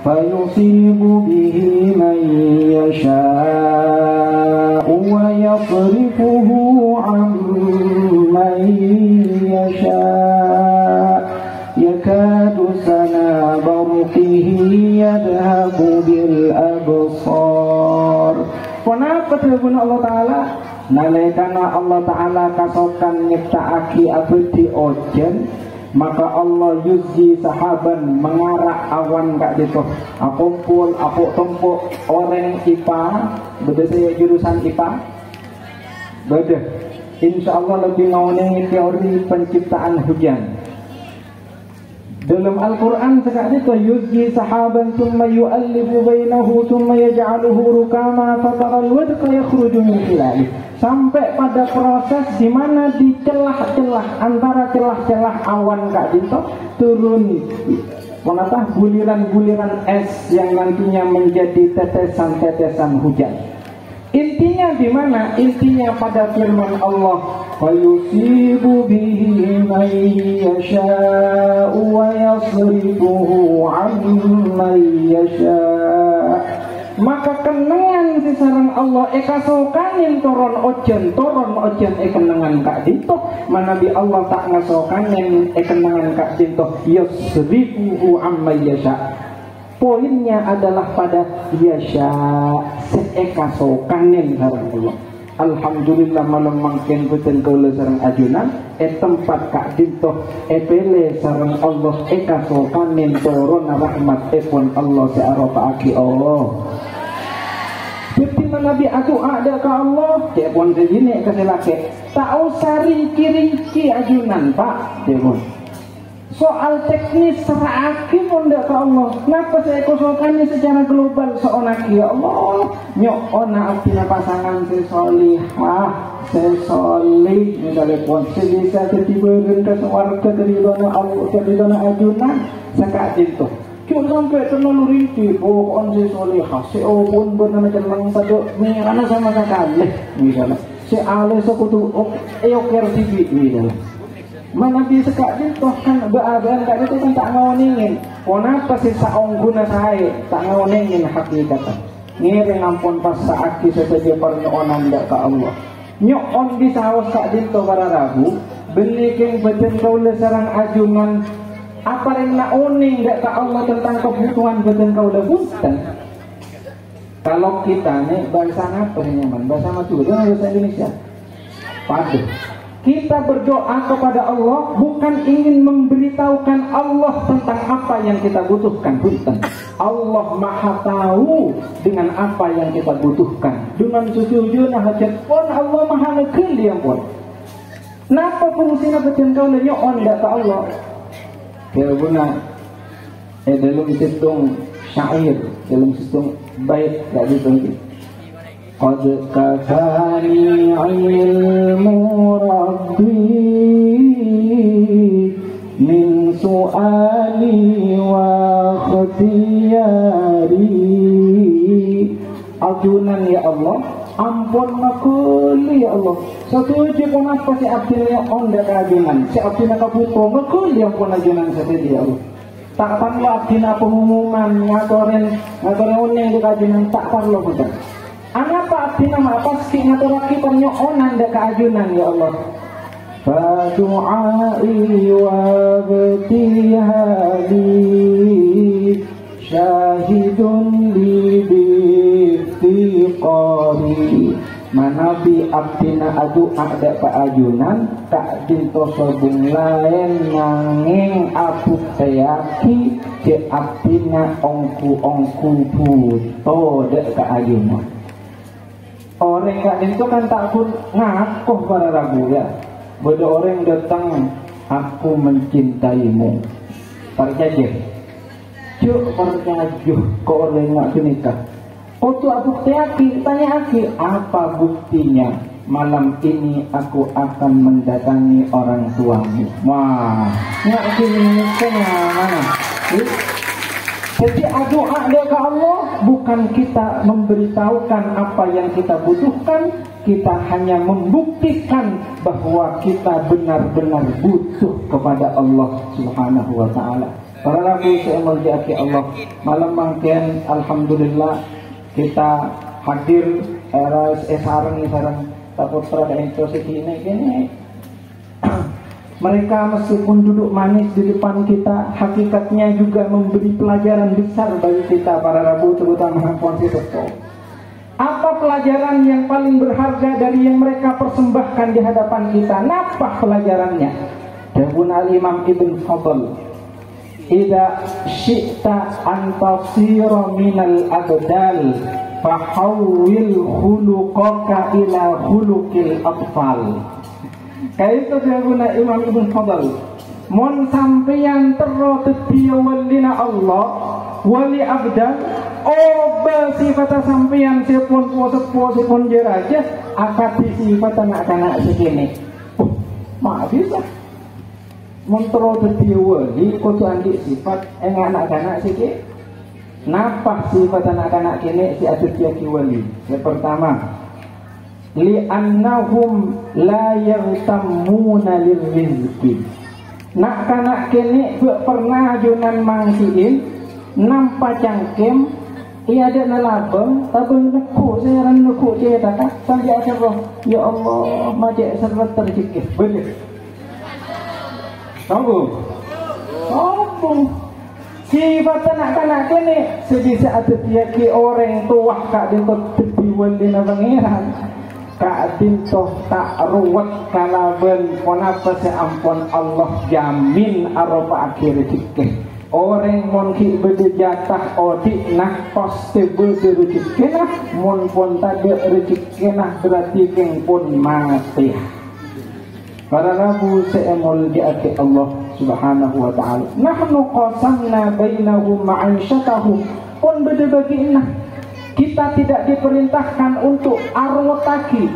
فيصيب به من يشاء ويصرفه عن من يشاء يكاد سنا برقه يذهب بالأبصار. Kenapa terbun Allah Ta'ala? Nalikana Allah Ta'ala kasokan nyiptaaki abdi ojen, maka Allah yuzi sahaban mengarak awan kak dito. Aku pun aku tumpuk orang IPA, beda saya jurusan IPA. Beda. Insya Allah lebih ngawani teori penciptaan hujan. Dalam Al-Quran sekali itu yuzi sahaban thumma yu'allifu bainahu thumma yaj'aluhu rukama fataral wadqa yakhruju min khilali. Sampai pada proses di mana di celah-celah antara celah-celah awan kak dito turun mengatah buliran-buliran es yang nantinya menjadi tetesan-tetesan hujan. Intinya di mana? Intinya pada firman Allah, "Fayusibu bihi man yasha'u wa yasrifuhu 'an man yasha'." Maka kenangan si sareng Allah kasokanin toron ojen kenangan kak dito manabi Allah tak ngasokanin kenangan kak dito yasrifuhu 'an man yasha'. Poinnya adalah pada yasha seekasokanin sareng Allah. Alhamdulillah malam mangken betul kaula sareng ajunan tempat kak dintoh pele sareng Allah kasokanin toron rahmat pun Allah searopaaki Allah. Seperti Nabi adu ada ke Allah, dia pun segini keselake. Tak usah rinci ajunan Pak, dia pun. Soal teknis seraki pun tidak ke Allah. Kenapa saya kosongkannya secara global seonak ya Allah? Nyok ona artinya pasangan sesolihah, sesolih misalnya pun bisa ketibaran ke warga dari dona Allah dari dona ajunan sekak itu. Cuma sampai terlalu rinci. Pokoknya sesolihah, seopun bernama jelang pada merana sama sekali. Misalnya, seale sekutu eoker TV misalnya. Mana bisa kak itu kan beadan kak itu kan tak ngawoningin. Kenapa sih saong guna saya tak ngawoningin hakikatan. Ngiring ampun pas saat kita saja pernyonan dak ke Allah. Nyon di saos kak itu para rabu. Beliking badan kau lesarang ajunan. Apa yang nak oning dak ke Allah tentang kebutuhan badan kau lebutan. Kalau kita nih bahasa apa nyaman? Bahasa Madura, bahasa Indonesia. Padu. Kita berdoa kepada Allah bukan ingin memberitahukan Allah tentang apa yang kita butuhkan, bukan. Allah Maha tahu dengan apa yang kita butuhkan. Dengan sujudna hajat pun Allah Maha ngekil dia pun. Napa fungsinya badan kau nyon dak ke Allah? Ya guna dalam situng syair, dalam situng bait dak gitu. Qad kafani ilmu rabbi min su'ali wa khtiyari. Ajunan ya Allah, ampun makuli ya Allah. Setuju kenapa si abdinya onda kajunan, si abdinya kabuto makuli ampun ajunan setuju ya Allah. Tak perlu abdina pengumuman ngatorin uning di kajunan, tak perlu betul. Anapa abdina mapaski ngaturaki pernyonan dek keajunan ya Allah. Fadu'ai wa btihali syahidun li biftiqari. Manabi abdina adu'a dek keajunan tak dintoso bung lain nanging abu teyaki di abdina ongku buto dek keajunan. Orang gak itu kan takut ngakuh para ragu ya. Beda orang datang, aku mencintaimu. Percaya, cuk percaya ke orang gak nikah. Oh tuh aku tanya aki, apa buktinya? Malam ini aku akan mendatangi orang tuamu. Wah, nggak gini mana? Jadi doa ke Allah bukan kita memberitahukan apa yang kita butuhkan, kita hanya membuktikan bahwa kita benar-benar butuh kepada Allah Subhanahu wa taala. Para nabi semuanya Allah, malam mangken alhamdulillah kita hadir sarang takut terhadap itu segini. Mereka meskipun duduk manis di depan kita, hakikatnya juga memberi pelajaran besar bagi kita para rabu, terutama Puan Sitoto. Apa pelajaran yang paling berharga dari yang mereka persembahkan di hadapan kita? Napa pelajarannya? Dawun al-Imam Ibn Fadl, "Idza syi'ta an tasira minal abdal, fahawwil khuluqaka ila khuluqil atfal." Kaitu dawuna Imam Ibn Fadl, mon sampeyan tero tetiya walina Allah wali abdal, oba sifat sampeyan sepon sepuh sepon jeraja akati sifat anak-anak segini. Maaf bisa montro tetiya wali kudu andi sifat anak-anak segini. Napa sifat anak-anak kini si adutia ki wali? Yang pertama, li'annahum la yagtammuna lirrizqi. Nak kanak kene pernah junan mangsiin nampak cangkem ia ada nalabeng tabung neku saya ran neku dia tak sampai akhir roh ya Allah majek serbat terjikih betul sombong sifat anak-anak kene sebisa ada tiaki orang tua kak dia tertiwal di nabangiran kak dintoh tak ruwet kalaban kenapa seampun Allah jamin aropa akhir rezeki orang monki bede jatah odik nah pasti bede rezeki nah mon pun tak ada rezeki nah berarti keng pun mati. Para rabu seemol di akhir Allah subhanahu wa ta'ala nahnu qasamna bainahum ma'aisyatahum pun bede bagi nah kita tidak diperintahkan untuk arwataki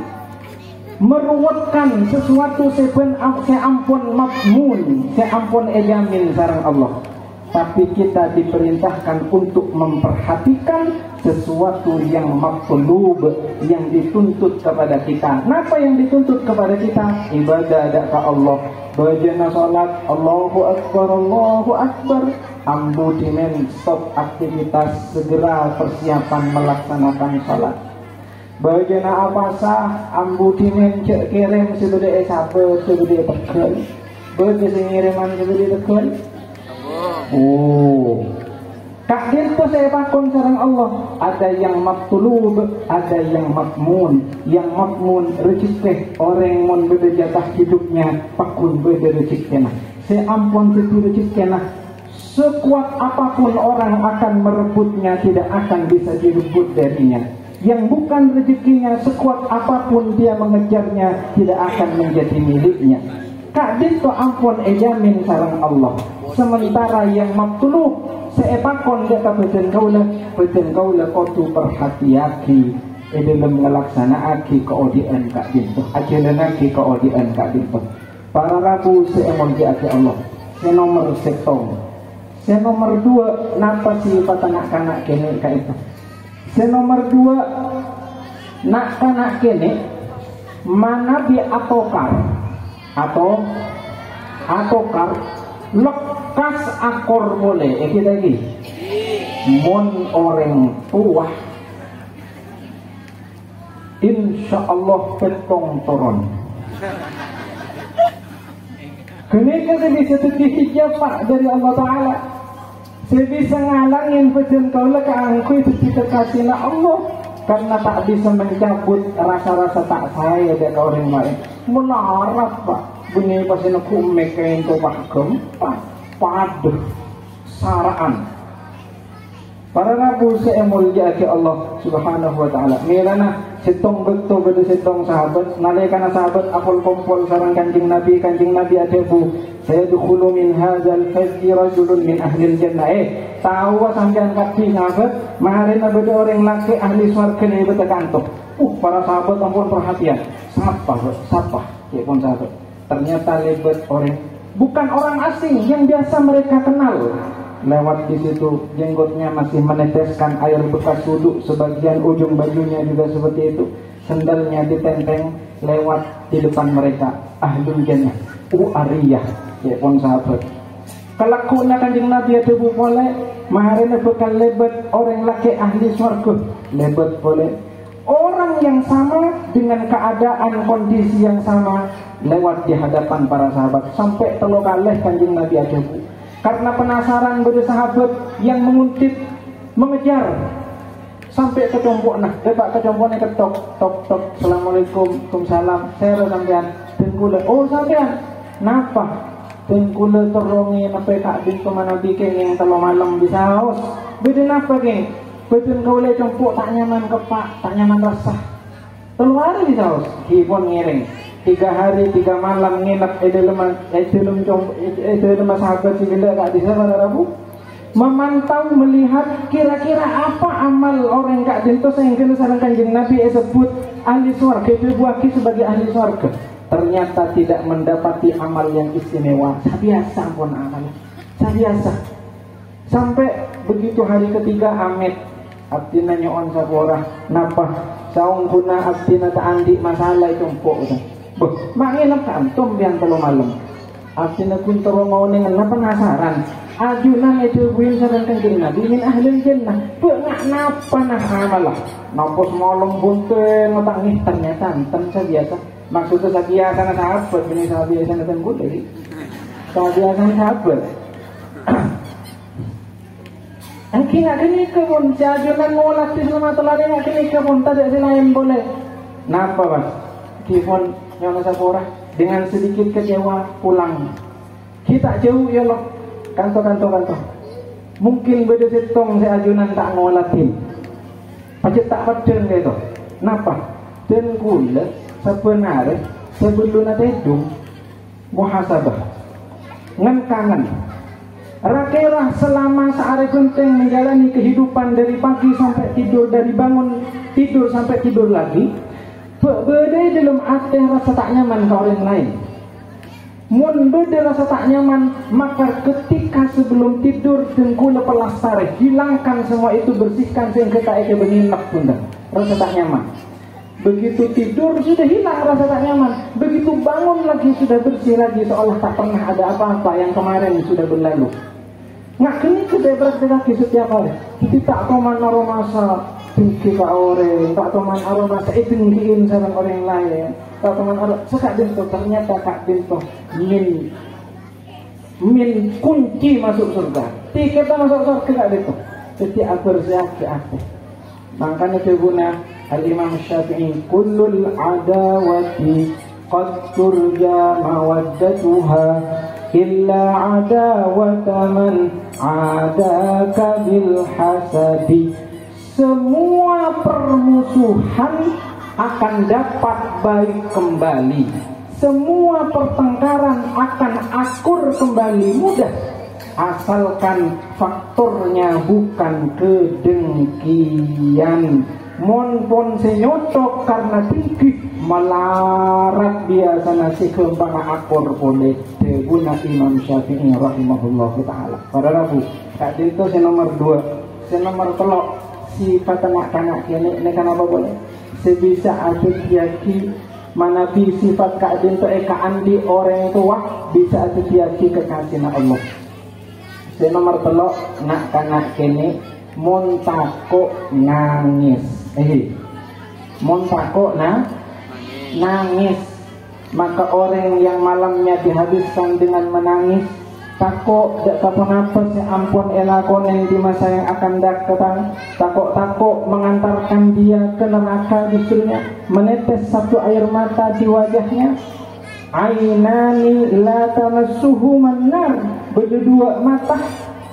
meruwetkan sesuatu seampun makmun seampun ejamin sareng Allah, tapi kita diperintahkan untuk memperhatikan sesuatu yang matlub yang dituntut kepada kita. Kenapa yang dituntut kepada kita? Ibadah ke Allah, bajana salat, Allahu Akbar, ambu dimen stop aktivitas, segera persiapan melaksanakan salat. Bajana apa sah, ambu dimen cek kirim sebede sabar sebede tekel, bajana ngiriman sebede tekel. Oh, kak itu saya pakon sareng Allah. Ada yang matlub, ada yang makmun. Yang makmun rezeki orang mon beda jatah hidupnya pakun beda rezeki nah. Seampun itu rezeki nah. Sekuat apapun orang akan merebutnya tidak akan bisa direbut darinya. Yang bukan rezekinya sekuat apapun dia mengejarnya tidak akan menjadi miliknya. Kak itu ampun ejamin sareng Allah. Sementara yang matlub seepakon dia beten kaula kotu perhatiaki dalam melaksanaaki keodian kak dinto ajalanaki keodian kak dinto. Para rabu seemon dia Allah. Yang nomor setong. Yang nomor dua napa sifat anak-anak kene kak itu. Yang nomor dua nak kanak kene mana bi atokar lekas akor boleh kita lagi mon orang tua insya Allah petong turun kenapa saya bisa terhijab Pak dari Allah Ta'ala saya bisa ngalangin pejen kaulah keangku itu dikasih Allah karena tak bisa mencabut rasa-rasa tak saya dari orang lain menarik Pak bunyi pasti aku mekain tuh Pak gempa paduh saraan. Para nabi seemul jaki Allah subhanahu wa ta'ala mirana setong betul betul setong sahabat nalikana sahabat akul kumpul sarang kanjing Nabi adebu saya dukhulu min hadzal fajri rajulun min ahlil jannah tahu sampean kaki sahabat maharin ada orang laki ahli swarga ni bertekantuk para sahabat ampun perhatian siapa ya pun sahabat ternyata lebat orang bukan orang asing yang biasa mereka kenal. Lewat di situ jenggotnya masih meneteskan air bekas wudhu, sebagian ujung bajunya juga seperti itu, sendalnya ditenteng lewat di depan mereka. Ahlul jannah, ariyah, ya pun sahabat. Kelakuan kanjeng Nabi ada boleh, maharena bekal lebat orang laki ahli surga, lebat boleh. Orang yang sama dengan keadaan kondisi yang sama lewat di hadapan para sahabat sampai telo kalih kanjeng Nabi ada bu. Karena penasaran pada sahabat yang menguntit, mengejar sampai kecompok nah, depak kecompoknya ketok, tok tok, assalamualaikum, waalaikumsalam, saya sampean, dengkule, oh sampean, napa? Dengkule terongi sampai kak bin kemana bikin yang telo malam di saus, beda napa geng? Betul kau le compok tak nyaman kepak, tak nyaman rasa. Telu hari di saus, hibon ngiring. 3 hari 3 malam nginep dalam sahabat sila kak di sana Rabu. Memantau melihat kira-kira apa amal orang kak dinto yang kena sarang kanjeng Nabi sebut ahli surga, dibuaki sebagai ahli surga. Ternyata tidak mendapati amal yang istimewa. Biasa pun amal, biasa. Sampai begitu hari ketiga Amit abdina nyoon sabora napa saung guna abdina taandi masalah compok udah. Boh, manginap ka antum yang telu malam. Abdina kun tero mau ning penasaran. Ajunan itu buin sareng kanjeng Nabi min ahli jannah. Beungak napa nah amalah. Napa semalam bunten ngotang ternyata enten biasa. Maksudnya sabiasa na sahabat, ini sabiasa na tenggut jadi. Sabiasa na sahabat. Angki nak kini kebun, jajunan ngolah di selama telari nak kini kebun, tak ada lain boleh. Napa bas? Kibun yang sapora dengan sedikit kecewa pulang. Kita jauh ya loh, kantor. Mungkin beda setong seajunan tak ngolatin. Pacet tak peden gitu. Napa? Dan gula sebenarnya sebelum ada muhasabah ngan kangen rakyat selama sehari genting menjalani kehidupan dari pagi sampai tidur, dari bangun tidur sampai tidur lagi berdaya dalam hati rasa tak nyaman ke orang lain. Mun beda rasa tak nyaman, maka ketika sebelum tidur dengkula pelastari, hilangkan semua itu, bersihkan sehingga tak ada benginap bunda rasa tak nyaman. Begitu tidur sudah hilang rasa tak nyaman. Begitu bangun lagi sudah bersih lagi, seolah tak pernah ada apa-apa yang kemarin sudah berlalu. Nggak kini kedebras lagi setiap hari. Kita tak koman aromasa tinggi ke orang, tak koman aromasa tinggiin sama orang lain. Tak koman aromasa sekak bintu, ternyata kak bintu min kunci masuk surga. Kita masuk surga kak bintu. Setiap bersiap ke atas. Makanya keguna Al-Imam Syafi'i kullul adawati qad turja mawaddatuha illa adawata man adaka bil hasadi. Semua permusuhan akan dapat baik kembali, semua pertengkaran akan akur kembali mudah, asalkan faktornya bukan kedengkian. Mon pon senyotok karena tinggi melarat biasa nasi kembang akur boleh guna Imam Syafi'i rahimahullah ta'ala. Para rabu kak itu nomor 2, nomor 3 sifat anak-anak ini kenapa boleh sebisa ada tiaki mana bi sifat kak itu andi orang tua bisa ada tiaki kekasih Allah. Nomor 3 nak kanak kini montako nangis. Montako nangis. Maka orang yang malamnya dihabiskan dengan menangis, takut tak apa-apa ampun elakonen di masa yang akan datang. Takut mengantarkan dia ke neraka, justrunya menetes satu air mata di wajahnya. Ainani la tamassuhu manar, berdua mata,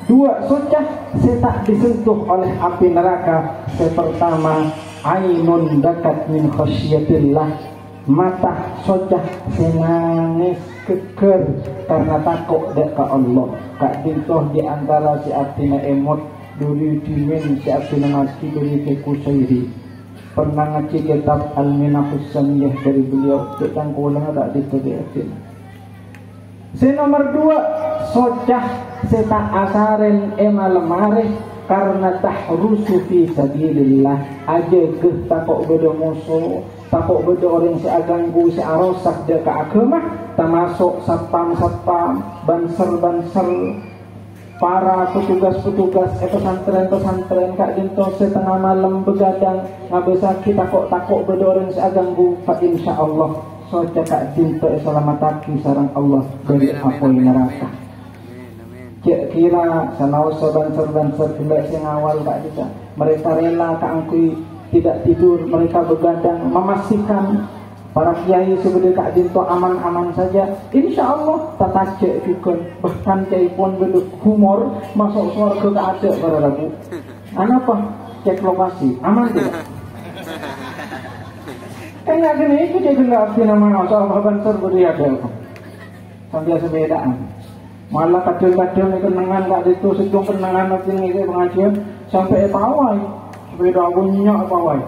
2 socah saya tak disentuh oleh api neraka. Yang pertama, ainun dakat min khasyatillah, mata socah saya nangis keker karena takut dekat Allah. Kak dintoh di antara si artina emot duri dimin si artina ngaji duri kekusairi. Pernah ngaji kitab Al-Minahus Samiyah dari beliau, kita kulang tak ditulis. Nomor 2, socah seta asaren emalemare karena tahrusu fi sabilillah, aja ke takut beda musuh, takut beda orang seaganggu searosak dia ke agama, termasuk satpam banser para petugas-petugas pesantren-pesantren kak dinto setengah malam begadang ngabesa kita takok bedoreng seaganggu fa insyaallah soca kak dinto selamataki sareng Allah dari apoi neraka. Kira sanaos banser-banser gila sing awal kak dinto mereka rela kak angkui tidak tidur, mereka begadang memastikan para kiai sebelum kak dinto aman-aman saja. Insya Allah tata cek juga bahkan cek pun bentuk humor masuk surga ke ada para rabu. Apa cek lokasi aman tidak? Enggak gini itu dia bilang arti nama soal banser beri ada sambil sebedaan. Malah kadang-kadang kenangan kak dinto sedang kenangan nanti ini pengajian sampai pawai sepeda punya pawai.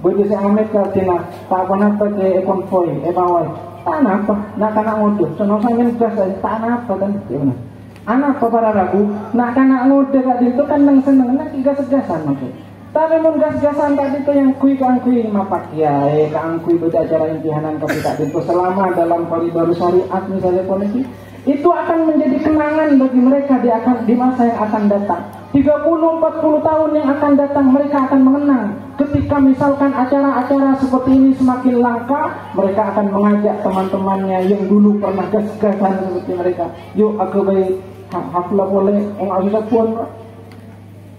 Budi si Ahmed katina tak pernah pakai konvoy bawai tak apa nak kena ngode sono sangen gas tak apa kan gimana anak apa para ragu nak kena ngode kat itu kan nang seneng nak gas-gasan maksud tapi mun gas-gasan tadi itu yang kui mapak kiai kang kui beracara impianan ke kita itu selama dalam koridor syariat misalnya polisi itu akan menjadi kenangan bagi mereka di masa yang akan datang. 30-40 tahun yang akan datang mereka akan mengenang. Ketika misalkan acara-acara seperti ini semakin langka, mereka akan mengajak teman-temannya yang dulu pernah gas-gasan seperti mereka. Yuk aku baik haflah boleh enggak usah pun.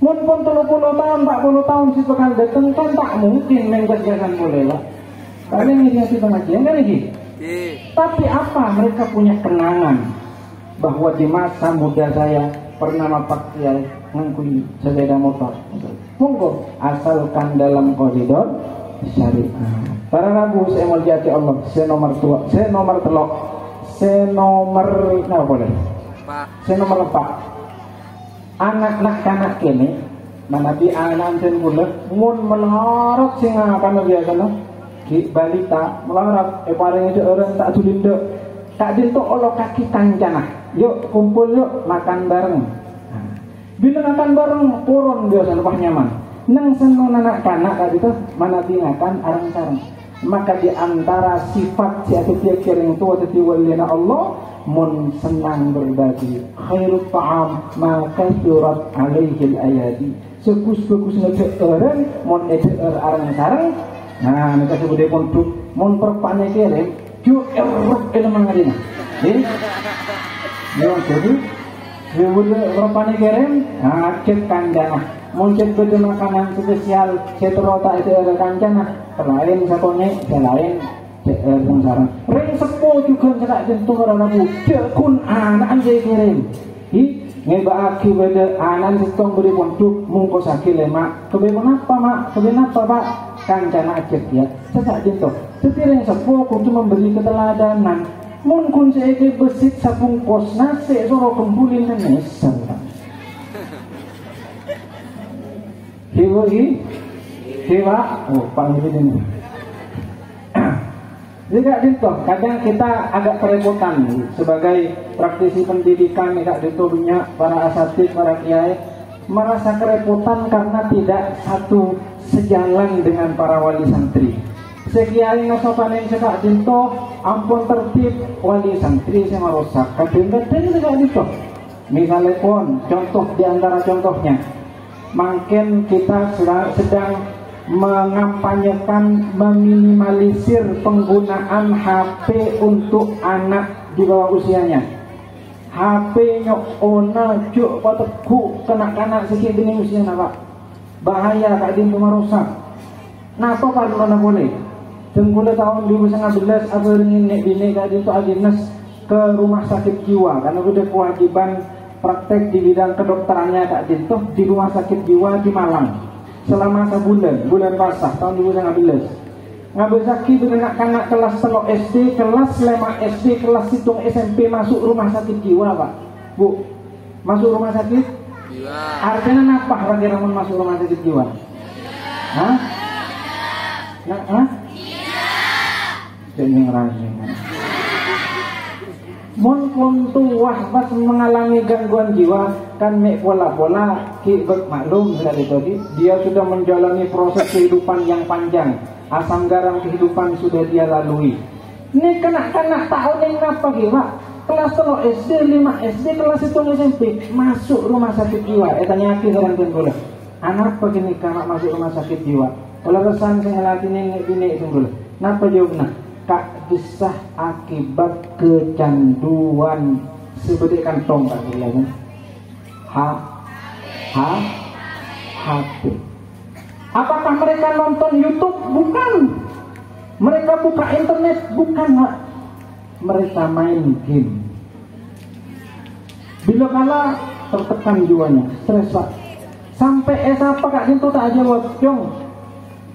Mun pun 30 tahun, 40 tahun si bakal datang kan tak mungkin main gas-gasan boleh lah. Kalian ini si pengajian kan lagi. Tapi apa mereka punya kenangan bahwa di masa muda saya pernah mapak kiai ngangkui sepeda motor. Monggo asalkan dalam koridor syariat. Para rabu saya mulyati Allah. Saya nomor telok. Saya nomor apa boleh? Saya nomor 4. Anak-anak kini mana di anak sen bulat mun melorot singa kana biasa no. Ki balita melorot paling itu orang tak tulindo. Tak dinto olo kaki kancana. Yuk kumpul yuk makan bareng. Bila makan bareng turun biasa lepas nyaman. Nang senun anak kanak tadi tu mana tinggalkan arang-arang. Maka di antara sifat siapa dia kering tua tadi walina Allah mun senang berbagi. Khairut ta'am ma kathurat alaihi al-ayadi. Sekus-sekus ngecek orang mun ngecek arang-arang. Nah mereka sebut dia pun mun perpane kering yuk erok ilmu ngadina. Yuk jadi Bila berapa ni kirim, cek kanjana. Muncul beda makanan spesial, setro tak itu ada kanjana. Selain satu ni, selain yang sarang. Ring sepo juga tidak jentuh orang Nabi. Dekun anak anjay kirim. Ngeba aki beda anak setong beri pontuk mungkos aki lemak. Kebeban apa mak? Kebeban apa pak? Kanjana cek ya. Tidak jentuh. Tapi ring sepo kudu memberi keteladanan. Mungkin saya besit sapung kos nasi soro kumpulin nesel. Hewa, panggil ini. Jika itu, kadang kita agak kerepotan sebagai praktisi pendidikan, tidak ditolongnya para asatid, para kiai merasa kerepotan karena tidak satu sejalan dengan para wali santri. Sekiai ngasopanin sekak dinto ampun tertib wali santri sama rosak kadang-kadang juga dinto misalnya pun contoh diantara contohnya makin kita sedang mengampanyekan meminimalisir penggunaan HP untuk anak di bawah usianya. HP nyok ona juk pateku kanak-kanak sikit gini usianya pak bahaya kak dinto merusak. Napa pak mana boleh? Tenggulah tahun 2011 apa ingin nek bini kali itu aginas ke rumah sakit jiwa karena sudah kewajiban praktek di bidang kedokterannya Kak Dinto di rumah sakit jiwa di Malang selama sebulan bulan puasa tahun 2011 ngambil sakit dengan anak kelas 3 SD kelas 5 SD kelas 7 SMP masuk rumah sakit jiwa Pak Bu masuk rumah sakit jiwa artinya apa lagi namun masuk rumah sakit jiwa hah? Hah? Ini ngerasa Mun tuah pas mengalami gangguan jiwa kan mek pola-pola ki maklum dari tadi dia sudah menjalani proses kehidupan yang panjang asam garam kehidupan sudah dia lalui ini kena tahun yang apa ki Pak kelas 3 SD, 5 SD, kelas 1 SMP masuk rumah sakit jiwa. Tanya aki sareng kula. Anak begini anak masuk rumah sakit jiwa. Kalau resan sing ngelatih ini kula. Napa jawabna? Kak desah akibat kecanduan seperti kantong Kak ya kan? HP. Apakah mereka nonton YouTube? Bukan. Mereka buka internet? Bukan, Mak. Mereka main game. Bila kala tertekan jiwanya, stres Pak. Sampai apa Kak itu tak jawab, Jong.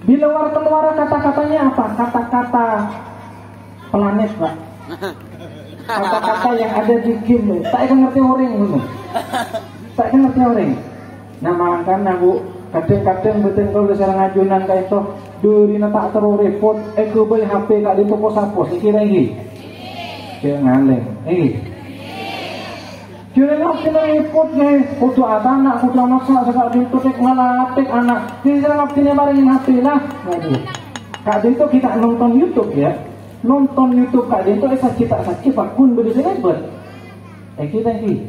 Bila keluar kata-katanya apa? Kata-kata planet Pak. Kata-kata yang ada di game. Tak ngerti orang dulu. Tak ngerti orang. Nah malangkan aku kadang-kadang betul kalau sareng ajunan kayak itu durina tak terus repot. Eko bayi HP Kak di toko sapos. Kira lagi. Ngaleng, jadi ngapain repot nih? Kudu ada anak, kudu anak sekak dintu tek ngalatik anak. Jadi ngapain barengin HP lah? Kak dintu kita nonton YouTube ya, nonton YouTube Kak dintu cita pakun berisnya buat. Kita ini.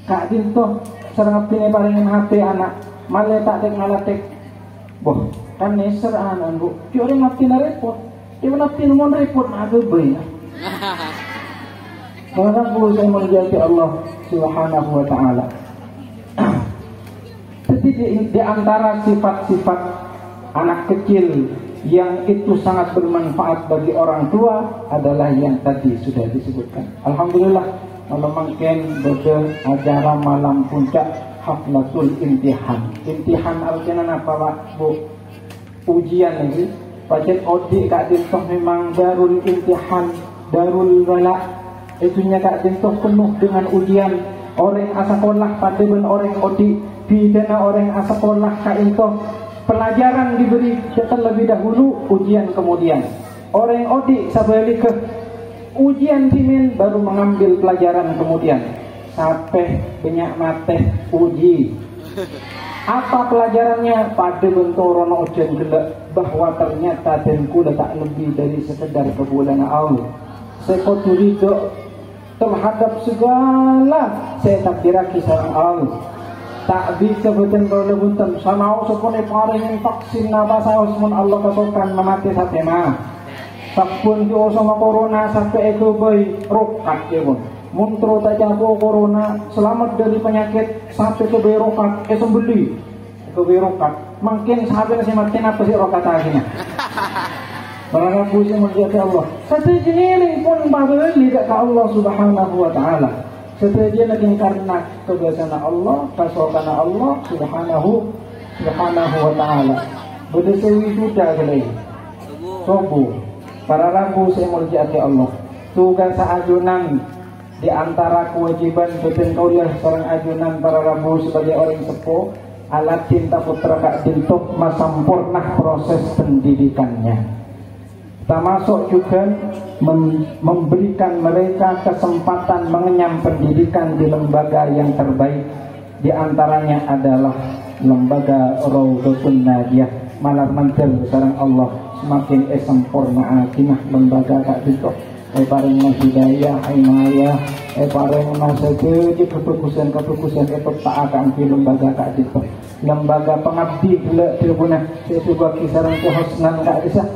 Kak dintu serang ngapain barengin HP anak, malah tak tek ngalatik. Boh, kan neser anak bu. Jadi ngapain repot? Dia ngapain mau repot ada bayi. Mengaku saya menjadi Allah Subhanahu wa ta'ala. Jadi di antara sifat-sifat anak kecil yang itu sangat bermanfaat bagi orang tua adalah yang tadi sudah disebutkan. Alhamdulillah malam makin pada acara malam puncak haflatul imtihan. Imtihan artinya apa Pak Bu? Ujian ini. Pacet odi Kak Dintoh memang darul imtihan, darul bala. Itunya Kak Dintoh penuh dengan ujian. Orang asakolah pada ben orang odi pidana orang asakolah Kak Dintoh pelajaran diberi terlebih dahulu, ujian kemudian. Orang odi sabalik ke ujian timin baru mengambil pelajaran kemudian. Sampai banyak mate uji. Apa pelajarannya? Pada bentorono ujian gelak bahwa ternyata dengku tak lebih dari sekedar kebulan Allah. Saya ridho terhadap segala saya takdirah kisah Allah. Tak bisa betul-betul bunten sanau sepune paring vaksin napa saus mun Allah katakan memati sampai mah. Sapun jo sama corona sampai eko boy rokat ya pun. Muntro tak jago corona selamat dari penyakit sampai ke boy rokat sembeli. Ke boy rokat. Mungkin sahabat nasi mati apa sih rokat akhirnya. Barang puji menjadi Allah. Satu jenis pun bagi ke Allah Subhanahu wa ta'ala. Setuju lagi karena kebiasaan Allah, kasokan Allah Subhanahu wa ta'ala. Berdesawi sudah kali. Sobu. Para rabu saya menjadi Allah. Tugas ajunan di antara kewajiban betul kaulah seorang ajunan para rabu sebagai orang sepuh. Alat cinta putra Kak Dintoh masampurnah proses pendidikannya. Termasuk juga memberikan mereka kesempatan mengenyam pendidikan di lembaga yang terbaik. Di antaranya adalah lembaga Raudhatun Nadiyah. Malah mantel sareng Allah semakin sempurna akinah lembaga Kak Dintoh. Pareng hidayah, inayah, pareng jadi keputusan itu tak akan di lembaga Kak Dintoh. Lembaga pengabdi gila tribunah sebuah kisaran kehosnan Kak Dintoh.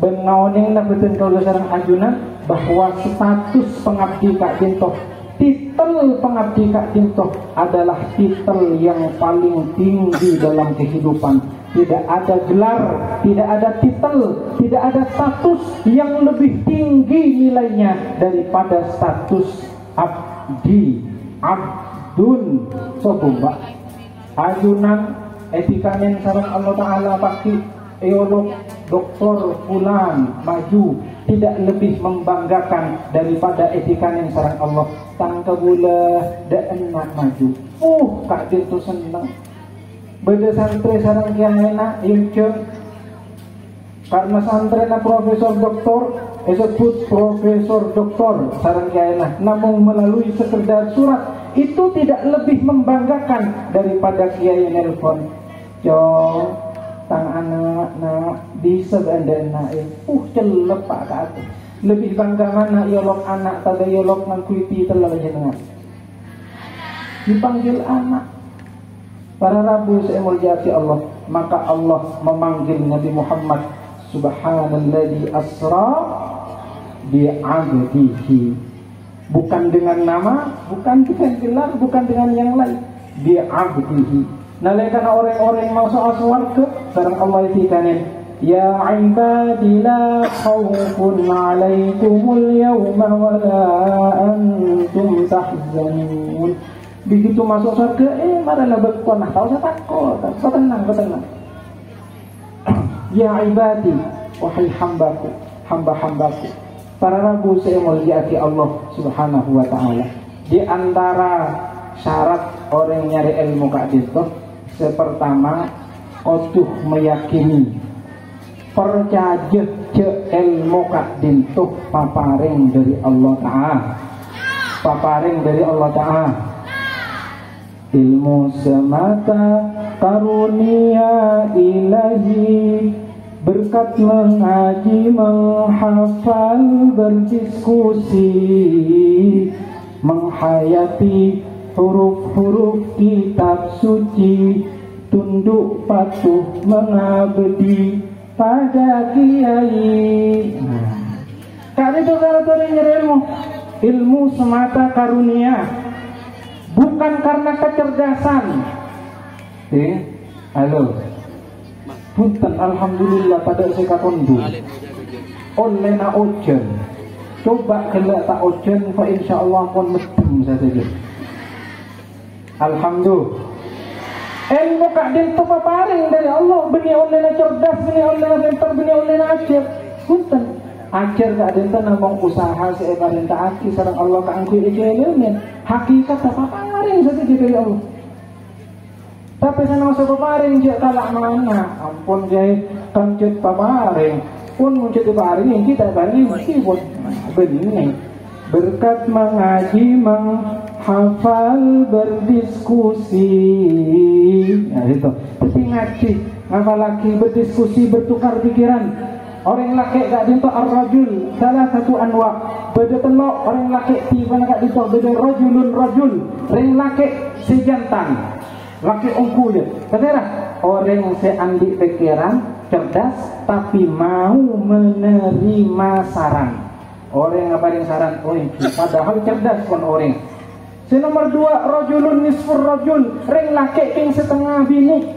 Benauning nak betul kalau sareng ajunan bahwa status pengabdi Kak Dintoh, titel pengabdi Kak Dintoh adalah titel yang paling tinggi dalam kehidupan. Tidak ada gelar, tidak ada titel, tidak ada status yang lebih tinggi nilainya daripada status abdi, abdun. Sobat ajunan etikanya sareng Allah Ta'ala pakai eolog doktor fulan maju tidak lebih membanggakan daripada etikan yang sarang Allah. Tangka gula dak enak maju. Kak Dintoh senang. Beda santri sarang kiai enak ilceng. Karena santri na profesor doktor, disebut profesor doktor sarang kiai enak. Namun melalui sekedar surat itu tidak lebih membanggakan daripada kiai nelpon. Tang anak nak bisa ganda nak celep Pak Kak. Lebih bangga mana yolok anak tada yolok ngangkuiti telah jenengan. Dipanggil anak. Para Rabu saya mulyati Allah, maka Allah memanggil Nabi Muhammad subhanalladzi asra bi'abdihi. Bukan dengan nama, bukan dengan gelar, bukan dengan yang lain. Bi'abdihi. Nalaikan orang-orang masuk surga, barang Allah dikatakan, ya ibadi la khawfun alaikumul yawma wa la antum tahzanun. Begitu masuk surga, maralah berkonah, tak usah takut, kau tenang. Ya ibadi, wahai hambaku, hamba-hambaku. Para Rabu saya mulyati Allah subhanahu wa ta'ala. Di antara syarat orang nyari ilmu kadis itu, pertama, kotuh meyakini percaya je ilmu kadin tuh paparing dari Allah Ta'ala. Paparing dari Allah Ta'ala. Ilmu semata karunia ilahi, berkat mengaji, menghafal, berdiskusi, menghayati huruf-huruf kitab suci, tunduk patuh mengabdi pada kiai. Karena itu kalau ilmu, ilmu semata karunia, bukan karena kecerdasan. Halo. Punten alhamdulillah pada saya katondu. Oleh na ojen. Coba kalau tak ojen, fa insyaallah pun medem saja. Alhamdulillah. Ilmu kadin tu paparing dari Allah. Beni oleh na cerdas, beni oleh na pintar, beni oleh na ajar. Punten. Ajar kadin tu namang usaha saya paling taati sareng Allah kaangku ejelnya. Hakikat paparing saja dari Allah. Tapi sana masa paparing dia kalak mana? Ampun jai kancut paparing pun muncul paparing kita paring mesti pun begini. Berkat mengaji, menghafal, berdiskusi. Nah itu. Tapi ngaji, apalagi berdiskusi, bertukar pikiran. Orang laki gak dinto ar-rajul, salah satu anwa. Beda telok orang laki tiba gak dinto beda rajul. Orang laki sejantan. Laki ungku je. Katalah orang seambil pikiran cerdas tapi mau menerima saran. Orang yang paling saran, padahal cerdas pun orang. Nomor 2, rajulun nisfur rajul, ring laki king setengah bini.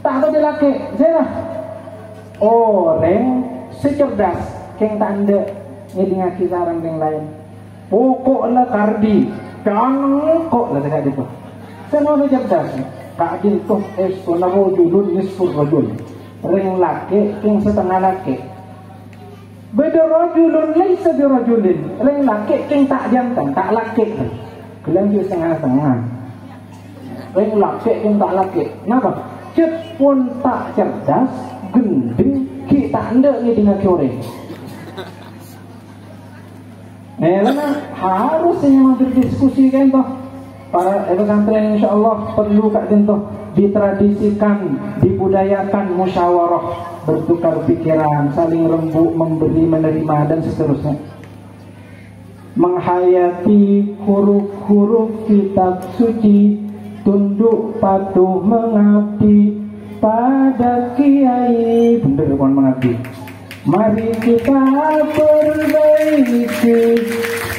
Tak ada laki, jelah. Orang secerdas king tak ada ngedingaki saran yang lain. Pokoklah kardi, jangan kok lah dekat itu. Semua cerdas. Kak jintuh esona rajulun nisfur rajul. Ring laki king setengah laki. Beda rajulun laisa bi rajulin. Ring laki king tak jantan, tak laki. Kelang dia setengah-setengah. Ring laki king tak laki. Kenapa? Cet pun tak cerdas, gending ki tak ndak ni dengan orang. Harusnya berdiskusi kan toh. Para pesantren insyaallah perlu kak jentuh ditradisikan, dibudayakan musyawarah, bertukar pikiran, saling rembuk, memberi, menerima dan seterusnya. Menghayati huruf-huruf kitab suci, tunduk patuh mengabdi pada kiai. Bener kan mengabdi. Mari kita perbaiki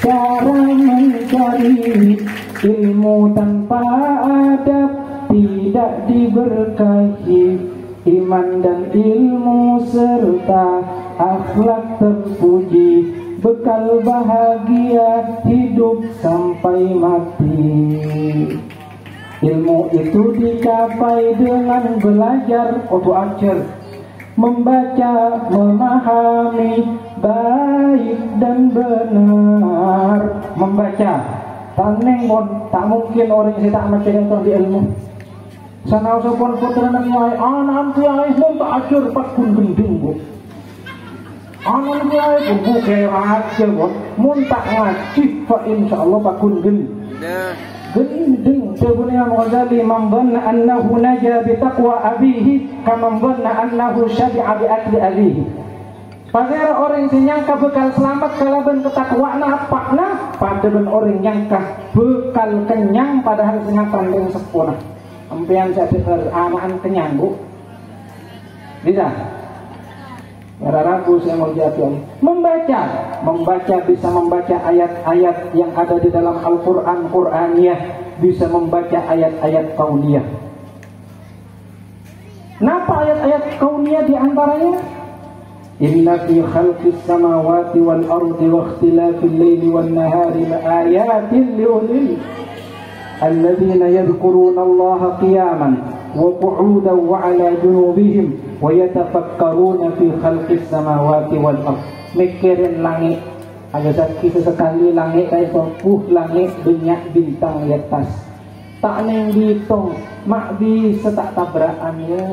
cara mencari ilmu tanpa adab, tidak diberkahi iman dan ilmu serta akhlak terpuji, bekal bahagia hidup sampai mati. Ilmu itu dicapai dengan belajar, ajar, membaca, memahami baik dan benar. Membaca taneng pun tak mungkin orang yang tak macam itu di ilmu. Sana usapun putra nabi ayah, anak ayah pun tak ajar pat kun gending bu. Anak ayah pun bukan aja bu, mun tak ngaji, fa insyaallah pat kun gending. Gending sebenarnya Ghazali membanna annahu naja bi taqwa abihi kama membanna annahu syabi'a bi akli abihi. Pada orang yang nyangka bekal selamat kalaban ketakwaan apakna, pada orang nyangka bekal kenyang padahal sengatan yang sempurna. Ampian saya anakan kenyang bu, bisa. Para ragu saya mau jawab. Membaca bisa membaca ayat-ayat yang ada di dalam Al-Quran Qur'aniyah, bisa membaca ayat-ayat kauniyah. Kenapa ayat-ayat kauniyah diantaranya? Inna fi khalqis samawati wal ardi wa ikhtilafil laili wan nahari laayatin liulil alladzina yadhkuruna Allaha qiyaman wa qu'udan wa 'ala junubihim wa yatafakkaruna fi khalqis samawati wal ardi. Mikirin langit, agak sekali langit kayak langit banyak bintang di atas. Tak neng dihitung, mak bisa tak tabrakan ya.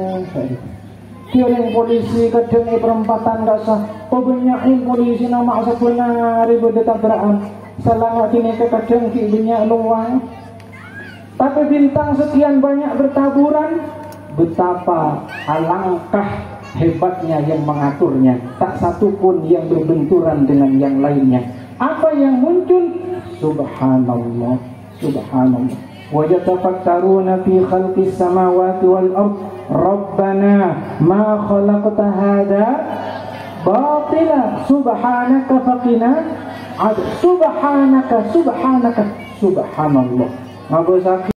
Kirim polisi kadang perempatan gak sah. Kau banyakin polisi nama sebenar ribu tabrakan. Salah ini kadang banyak luang. Tapi bintang sekian banyak bertaburan. Betapa alangkah hebatnya yang mengaturnya. Tak satu pun yang berbenturan dengan yang lainnya. Apa yang muncul? Subhanallah, subhanallah. وَيَتَفَكَّرُونَ فِي خَلْقِ السَّمَاوَاتِ وَالْأَرْضِ رَبَّنَا مَا خَلَقْتَ هَذَا بَاطِلًا سُبْحَانَكَ فَقِنَا عَذَابَ سُبْحَانَكَ سُبْحَانَكَ سُبْحَانَ اللَّهِ.